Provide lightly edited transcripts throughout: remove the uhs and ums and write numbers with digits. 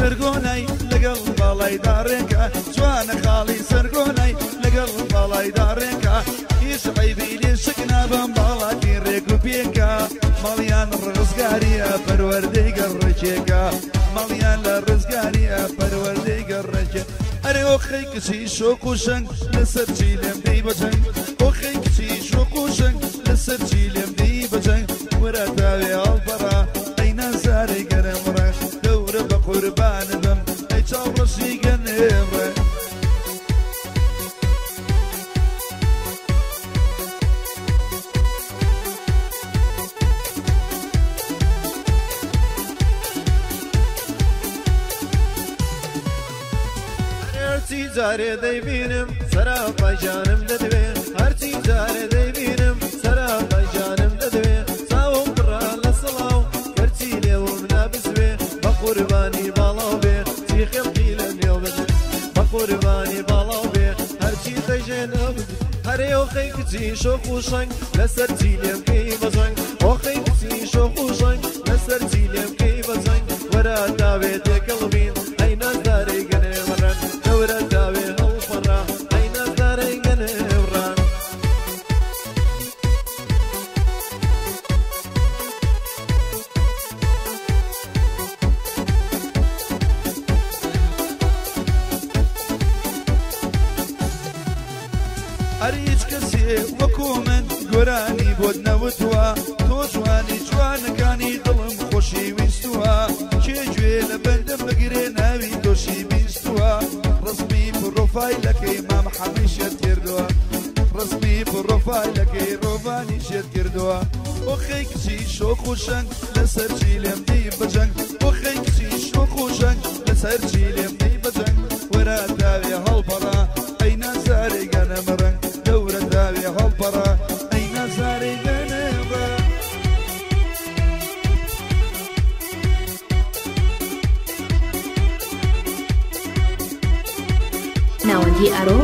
سرگونای لگل بالای دارنکا جوان خالی سرگونای لگل بالای دارنکا ایش عیبیلی شکنا بم بالا کی ریکو پیکا مالیان رزگاریه پروردگار رچیکا مالیان رزگاریه پروردگار رچیکا اره اوخی کسی شوکوشن لسر چیلم دی بجن اوخی کسی شوکوشن لسر چیلم دی بجن ورتاوی البرا اینا زاری گرم را دور بقربان بم ای چاورشی گنم را هرچی جاره دیبینم سرا پای جانم ددوی هرچی جاره دیبینم سرا پای جانم ددوی ساوم برا لسلاو کرچی لیوم نابزوی بقربانی بالاو بی تی خلقی لمیو بدن بقربانی بالاو بی هرچی تجن ابد هر یو خیکتی شو خوشنگ لسر تیلیم کی بزنگ او خیکتی شو خوشنگ لسر تیلیم کی بزنگ ورا داوی تکلبین ای نزداری گنه مرن ورا داوی هالفرا ای نزداری گنه مرن هیچ کسی وەکو من گۆرانی بۆت نەوتووە تۆ جوانی جوانەکانی دڵم خۆشی ویستووە کێ گوێ لە بەندەم بگرێ ناوی تۆشی بیستووە ڕسمی پڕۆفایلەکەی مام حەمیشت کردووە ڕسمی پڕۆفایلەکەی ڕۆڤانی شێت کردووە ئۆخەی کچی شۆخ و شەنگ لەسەر چی لێم دەی بەجەنگ ئۆخەی کچی شۆخ و شەنگ لەسەر چی لێم دەی بەجەنگ وەرە داوێ هەڵبەڕا ئەی نازارەی گەنەم ڕەنگ دورة داوي هالبرا أي نزاري جنبا ناوەندی ئەرۆ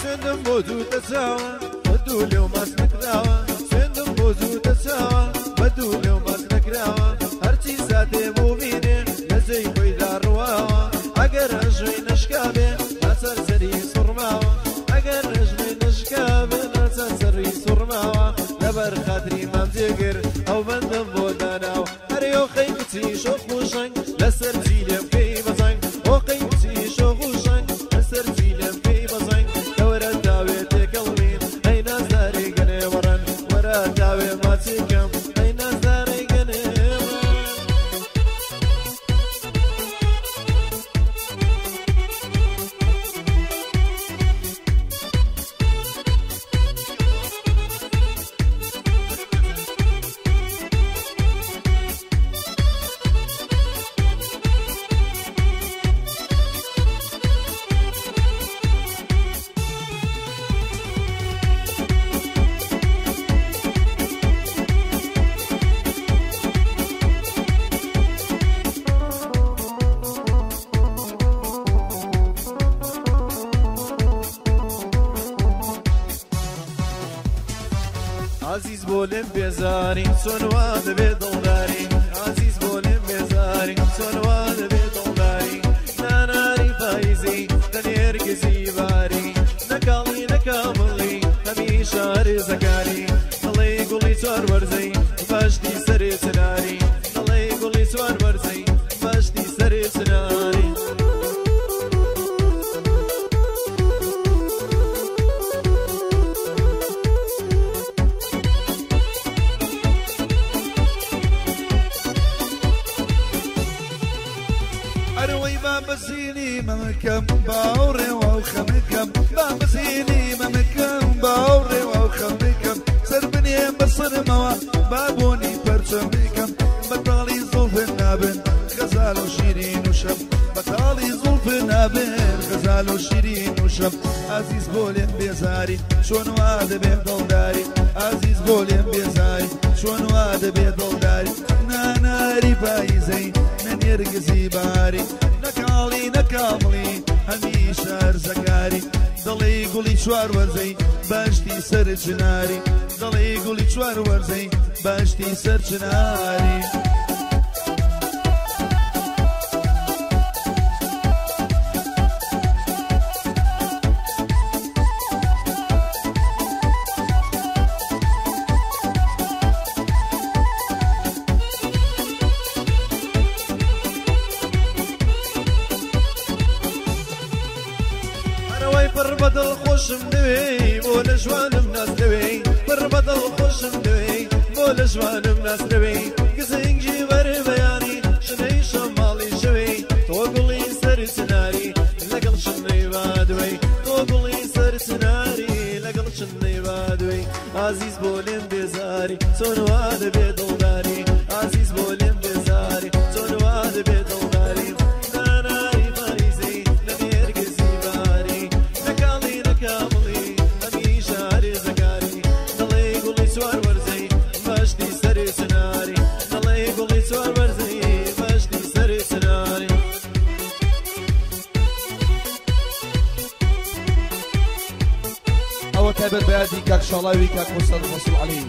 سندم بوزو تساوى بدولي وماسك راوى سندم بوزو تساوى بدولي وماسك راوى هرتي ساتي مبيني نزي خويدا رواوى اگر رجلي نشكابي نسر سري صرماوى اگر رجلي نشكابي نسر سري صرماوى لبر خاطري مامزيقر او بندم بوداناو هريو خيبتي شوخ وشنگ لسر زيلم كي بزنگ او خيبتي شوخ وشنگ لسر زيلم كي بزنگ عزيز بولم بيزاري سنواد بدولاري عزيز بولم بيزاري سنواد بدولاري ناناري فايزي دنير قزي باري نكالي نكاملي هميشة رزقاري الله يقولي سوار ورزي فاشتي سري سناري الله يقولي سوار ورزي فاشتي سري سناري بسيني ممكم باوري وخمكم بسيني ممكم باوري وخمكم سربني بصر موا بابوني برشمكم بطالي صوف النابن خزار غزال وشيرين وشب بطالي زلف نابر غزال وشيرين وشب عزيز بولين بيزاري شون واد بيدلداري عزيز بولين بيزاري شون واد بيدلداري ناناري بايزي نيرقزي باري نكالي نكاملي هميشه ارزقاري دڵی گوڵی چوار وەرزەی باشتی سەر چناری دڵی گوڵی چوار وەرزەی باشتی سەر چناری بدل خوشم دوی بول جوانم ناس دوی بر بدل خوشم دوی بول جوانم ناس دوی گزنگی بر بیانی شنی شمالی شوی تو گلی سر سناری لگل شنی وادوی تو گلی سر سناری لگل شنی وادوی عزیز بولیم بیزاری چون واد بدلداری عزیز بولیم بیزاری چون واد بدلداری تابر بيادي كاك شالاوي كاك مصطفى الرسول عليه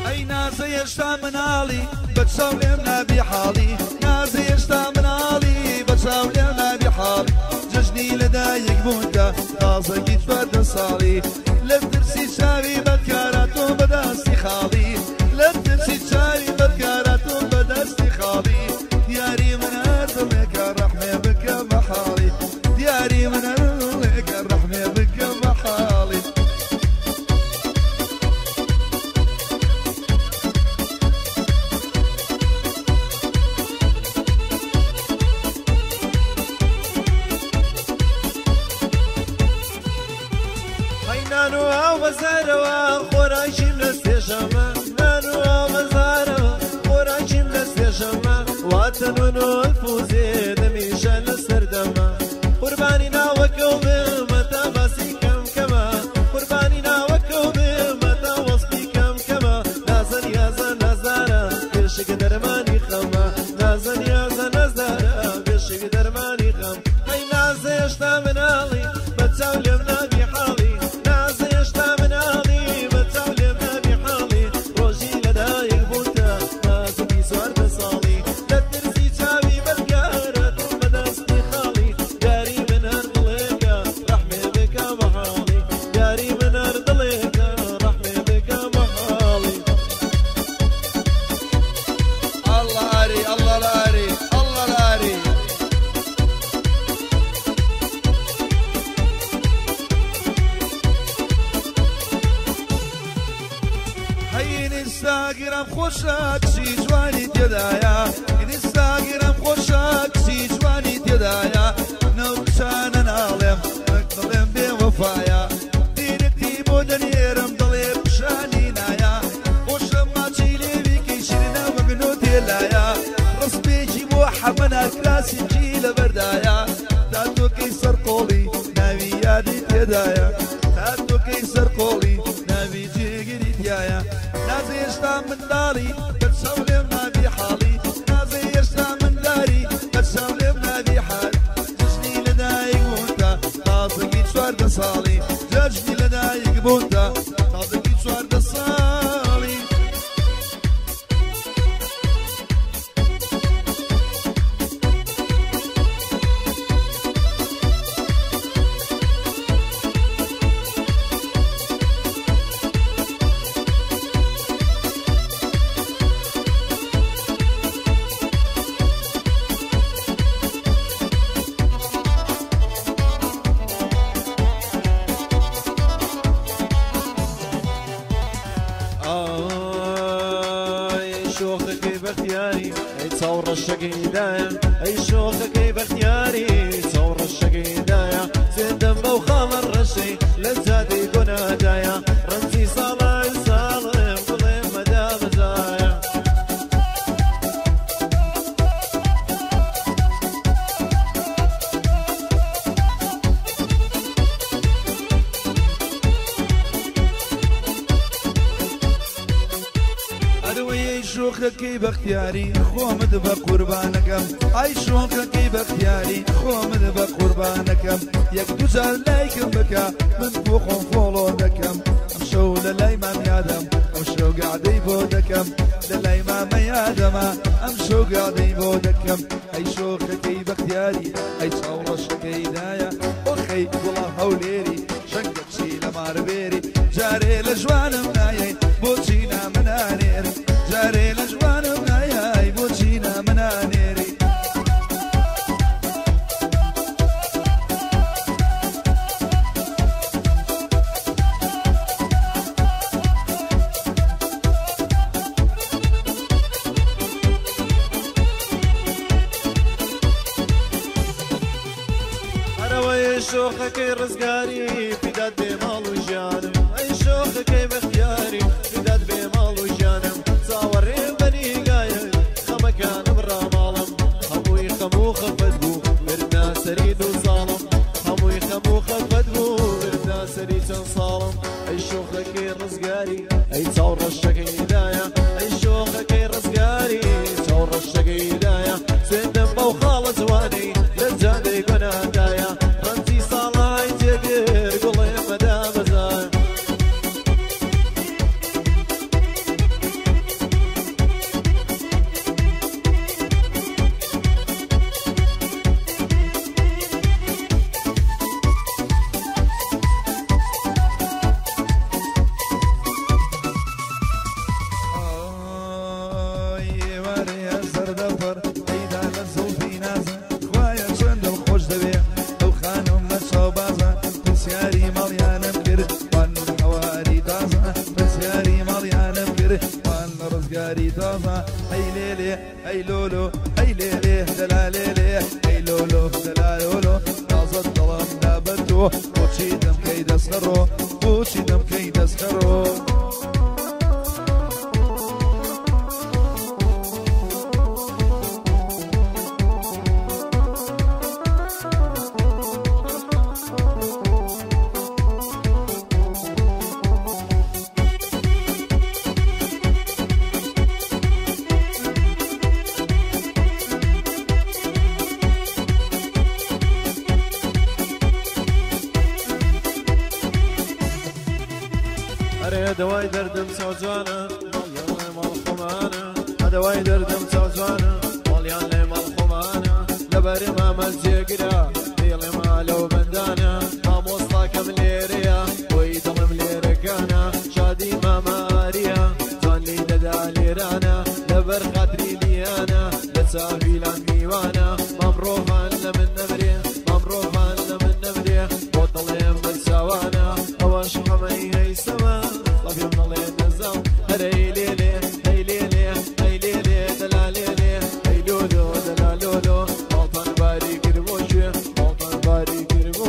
اي نازي اشتا من علي بتساولمنا بحالي نازي اشتا من علي بتساولمنا بحالي ججني لدايق بونتا طازة جيت فرد صالي لبترسي شاوي بدكاراتو بداستي خالي لبترسي شاوي بدكاراتو بداستي خالي دياري من أرضك الرحمة بك محالي دياري من أرضك الرحمة بك محالي نانو او بزاروا خوراشي منستشما نانو او بزاروا خوراشي منستشما واتنونو الفوزي دميشا نسردما قرباني ناوكو بمتا باسي كم كما قرباني ناوكو بمتا وصفي كم كما نازن يازن نزارا بيشك درماني خما نازن يازن نزارا بيشك درماني خم هاي نازي اشتا من علي بتسولمنا بحالي انستاغرام خوشك سي جواني تدايا انستاغرام خوشك سي جواني تدايا نوكسان نعلم نقلم بوفايا ديركتي مودنيرم ضليب شاني نايا وشم ما تشيلي بيكي شرنا مقنوتي لايا رسبيجي موحب من الكلاسي جيل بردايا تاتو كيسر قولي نبي يادي تدايا تاتو كيسر قولي نبي جيجري تيايا نازي يشتا من داري بتسولمنا بحالي نازي يشتا من داري بتسولمنا بحالي ججني لدايق بونتا طازقي شوار دصالي ججني لدايق بونتا طازقي شوار دصالي الشقيدايا اي شوقك باختياري ثور الشقيدايا زين دم وخام الرشي لزادي شوخەکەی بەختیاری خۆمت بە قوربانەکەم ئای شوخەکەی بەختیاری خۆمت بە قوربانەکەم یەک دووجار لایکم بکە من بۆ خۆم فۆڵۆ دەکەم ئەم شەو لە لای مام یادەم ئەم شەو گادەی بۆ دەکەم لە لای مامە یادەمە ئەم شەو گادەی بۆ دەکەم ئەی شوخەکەی بەختیاری ئەی چاوڕەشەکەی دایە ئۆخەی گوڵە هەولێری شەنگە بچی لە ماربێری جارێ لە جوانم نایەی بۆچی نامنانێری جارێ لە جوانم نایای بۆچی نامنانێری هەرەوەی شۆخەکەی ڕزگاری پیدات بێ ماڵ و ژیانم ئەی شۆخەکەی بەختیاری پیدات بێ ماڵ و ژیانم چاوەڕێ بەریگایە خەمەکانم ڕاماڵم هەمووی خەم و خەفەت بوو مردنا سەری دوو ساڵم هەمووی خەم و خەفەت بوو مردنا سەری چەند ساڵم ئەی شۆخەکەی ڕزگاری ئەی چاوڕەشەکەی دایە ئەی شۆخەکەی ڕزگاری چاوڕەشەکەی دایە سوێندم بەو خاڵە جوانەی لە جادەی گۆناگایە ڕەنجی ساڵای جێگر گوڵێ مەدا بەزار هەی لێلێ هەی لۆلۆ هەی لێلێ دەلالێلێ هەی لۆلۆ دەلالۆلۆ تازە دڵم دابەتۆ بۆچی دەمکەی دەستخەڕۆ بۆچی دەمکەی دەستخەڕۆ هەدەوای دەردم چاو جوانە ماڵیان لێ ماڵ خۆمانە هەدەوای دەردم چاو جوانە ماڵیان لێ ماڵ خۆمانە لەبەری مامە جێگرە دێڵێ مالەو بەندانە مامۆستاکەم لێرەیە بۆی دڵم لێرەکانە شادی ماماریە جوان لی دەدا لێرانە لەبەر خاتری لیانە لە چاویلان میوانە مامڕۆڤان لە من نەمرێ مامڕۆڤان لە من نەمرێ بۆ دڵێم من چاوانە ئەوەش خەمەی هەیسەوە لەبێم نەڵێ نەزاو هەرەی لێلێ هەی لێلێ هەی لێلێ دەلالێلێ هەی لۆلۆ دەلالۆلۆ باڵتان باری کربۆ شوێ باڵتان باری کربۆ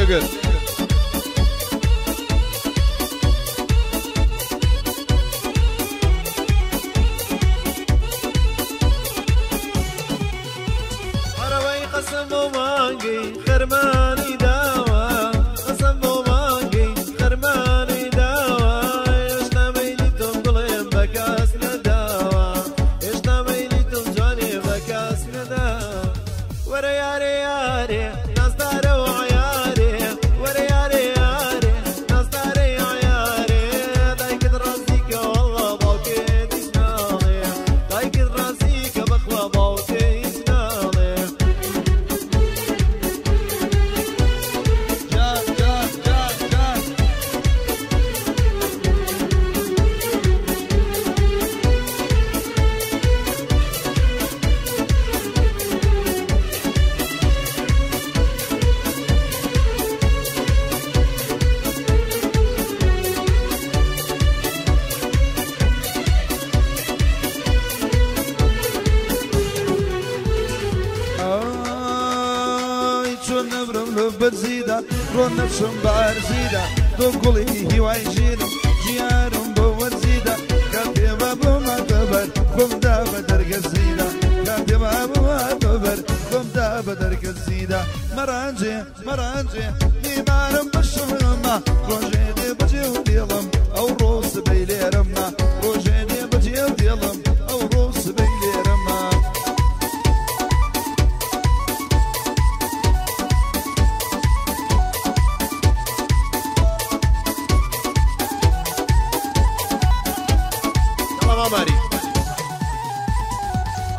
Good. هەرەوەی قەسەم بۆ مانگی خەرمانی داوە قەسەم بۆ مانگی خەرمانی داوە هێشتا مەیلی تۆم بڵێم بە کەس نەداوە هێشتا مەیلی تۆم جوانێ بە کەس نەداوە وەرە یارێ یارێ نازدارەوە عیارێ وەرە یارێ یارێ نازدارەی عیارێ دایکت ڕاستیکە وەڵڵا باوکێ دیش ناڵێ دایکت ڕاستیکە بەخوا باوکێ هیچ ناڵێ زيدا رو نفسم بار زيدا دو قولي هواي جينا جيارم بور زيدا كاتي بابو ما تبر خم دا بدرك زيدا كاتي بابو ما تبر خم دا بدرك زيدا مرانجي مرانجي نيمارم بشرما روجي دي بجي وديلم او روس بيلي رما روجي دي بجي وديلم او روس بيلي رما ماري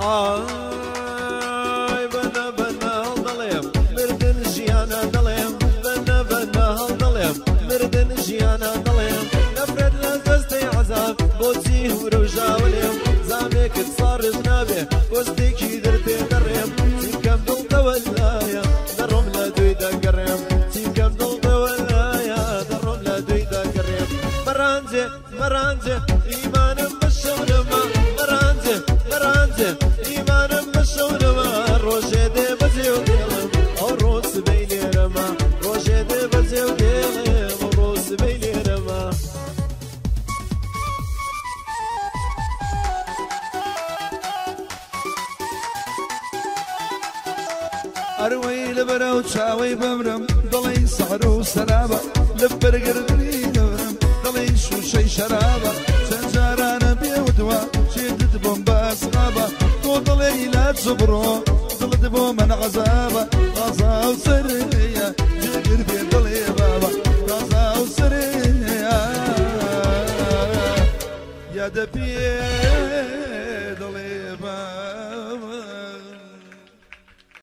آي بنا بنا ضليم مردن جيانا ضليم بنا بنا ضليم مردن جيانا ضليم نفرد لزستي عذاب بوتي وروجا وليم زامك تصار جنابه وستيكي درتي دريم تيكم دلت ولايا درهم لا دويدا قريم تيكم دلت ولايا درهم لا دويدا قريم مرانجي مرانجي إيمانا بالشونما مرانجي مرانجي إيمانا بالشونما روجي دي بزي وديلم أو روس بيلي رما روجي دي بزي وديلم أو روس بيلي رما أروي لبرا وشاوي بمرم ضلي سحر وسلابة لبرقر دري نورم ضلي شو شي شرابة سنجارانا بيودوا شيدت بومباس غابة تو ضلي لا تصبرو ضلت بومن عذابة غازا وسرية جير في ضلي بابا غازا وسرية يا دبي